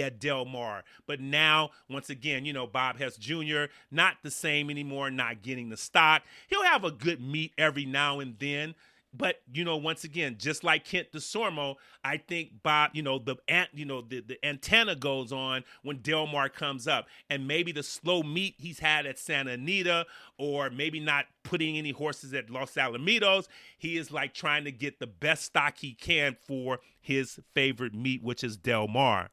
at Del Mar. But now, once again, Bob Hess Jr., not the same anymore, not getting the stock. He'll have a good meet every now and then. But, once again, just like Kent DeSormo, I think Bob, the antenna goes on when Del Mar comes up. And maybe the slow meet he's had at Santa Anita, or maybe not putting any horses at Los Alamitos, he is like trying to get the best stock he can for his favorite meet, which is Del Mar.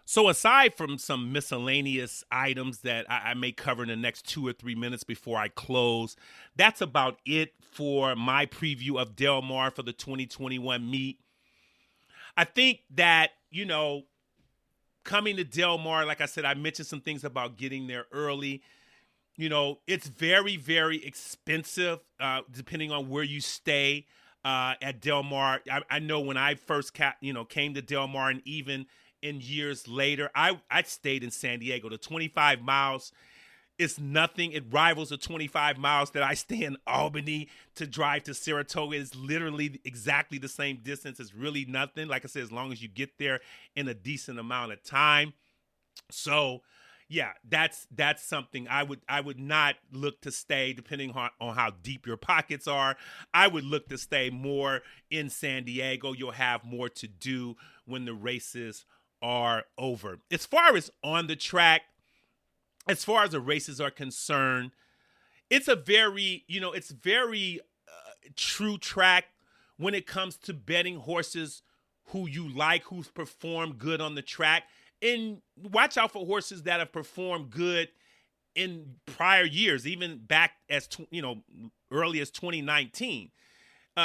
So aside from some miscellaneous items that I may cover in the next 2 or 3 minutes before I close, that's about it for my preview of Del Mar for the 2021 meet. I think that, coming to Del Mar, like I said, I mentioned some things about getting there early. It's very, very expensive depending on where you stay at Del Mar. I know when I first came to Del Mar, and even in years later, I stayed in San Diego. The 25 miles is nothing. It rivals the 25 miles that I stay in Albany to drive to Saratoga. It's literally exactly the same distance. It's really nothing. Like I said, as long as you get there in a decent amount of time. So, yeah, that's something I would not look to stay, depending on how deep your pockets are. I would look to stay more in San Diego. You'll have more to do when the races are over. As far as on the track, as far as the races are concerned, it's a very, true track when it comes to betting horses who you like, who's performed good on the track. And watch out for horses that have performed good in prior years, even back as, early as 2019.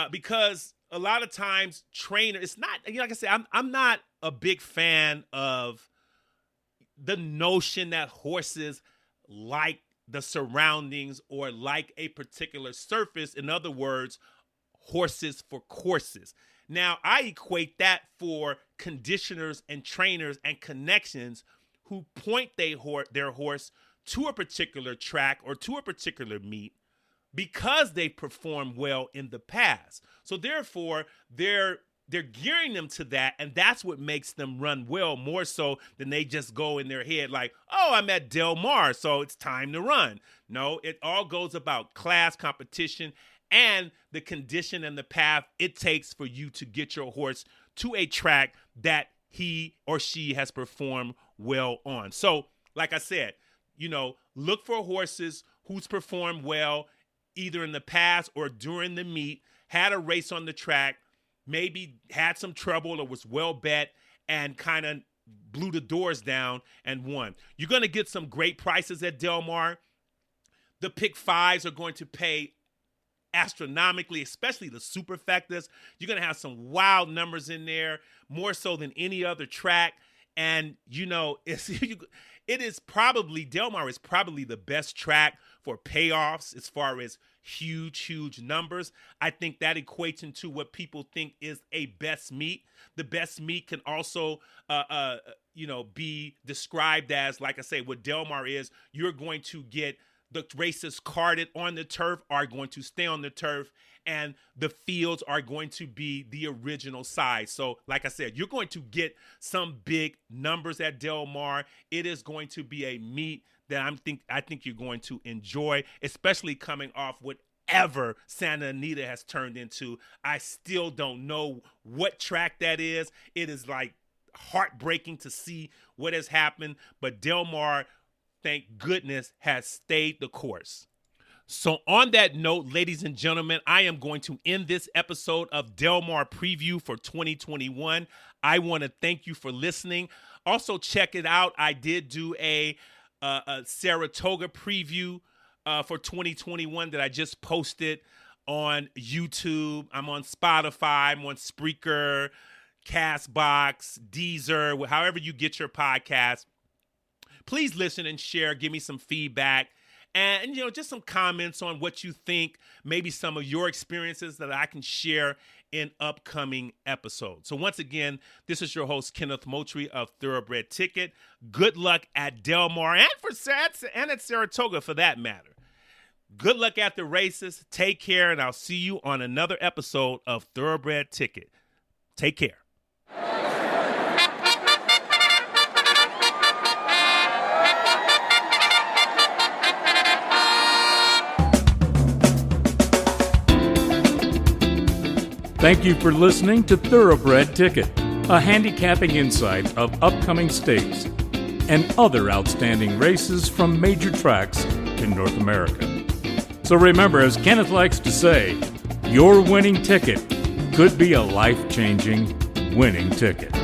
Because a lot of times it's not, like I said, I'm not a big fan of the notion that horses like the surroundings or like a particular surface. In other words, horses for courses. Now, I equate that for conditioners and trainers and connections who point their horse to a particular track or to a particular meet because they performed well in the past. So therefore, they're gearing them to that, and that's what makes them run well, more so than they just go in their head like, oh, I'm at Del Mar, so it's time to run. No, it all goes about class, competition, and the condition and the path it takes for you to get your horse to a track that he or she has performed well on. So, like I said, look for horses who's performed well either in the past or during the meet, had a race on the track, maybe had some trouble or was well bet and kind of blew the doors down and won. You're going to get some great prices at Del Mar. The pick fives are going to pay astronomically, especially the superfectas. You're going to have some wild numbers in there, more so than any other track. And, Del Mar is probably the best track for payoffs as far as huge numbers. I think that equates into what people think is a best meet. The best meet can also, be described as, like I say, what Del Mar is. You're going to get the races carded on the turf, are going to stay on the turf, and the fields are going to be the original size. So, like I said, you're going to get some big numbers at Del Mar. It is going to be a meet that I think you're going to enjoy, especially coming off whatever Santa Anita has turned into. I still don't know what track that is. It is like heartbreaking to see what has happened, but Del Mar, thank goodness, has stayed the course. So on that note, ladies and gentlemen, I am going to end this episode of Del Mar Preview for 2021. I want to thank you for listening. Also, check it out. I did do a Saratoga preview for 2021 that I just posted on YouTube. I'm on Spotify. I'm on Spreaker, Castbox, Deezer, however you get your podcast. Please listen and share. Give me some feedback. And, just some comments on what you think, maybe some of your experiences that I can share in upcoming episodes. So once again, this is your host, Kenneth Moultrie of Thoroughbred Ticket. Good luck at Del Mar and at Saratoga for that matter. Good luck at the races. Take care, and I'll see you on another episode of Thoroughbred Ticket. Take care. Thank you for listening to Thoroughbred Ticket, a handicapping insight of upcoming stakes and other outstanding races from major tracks in North America. So remember, as Kenneth likes to say, your winning ticket could be a life-changing winning ticket.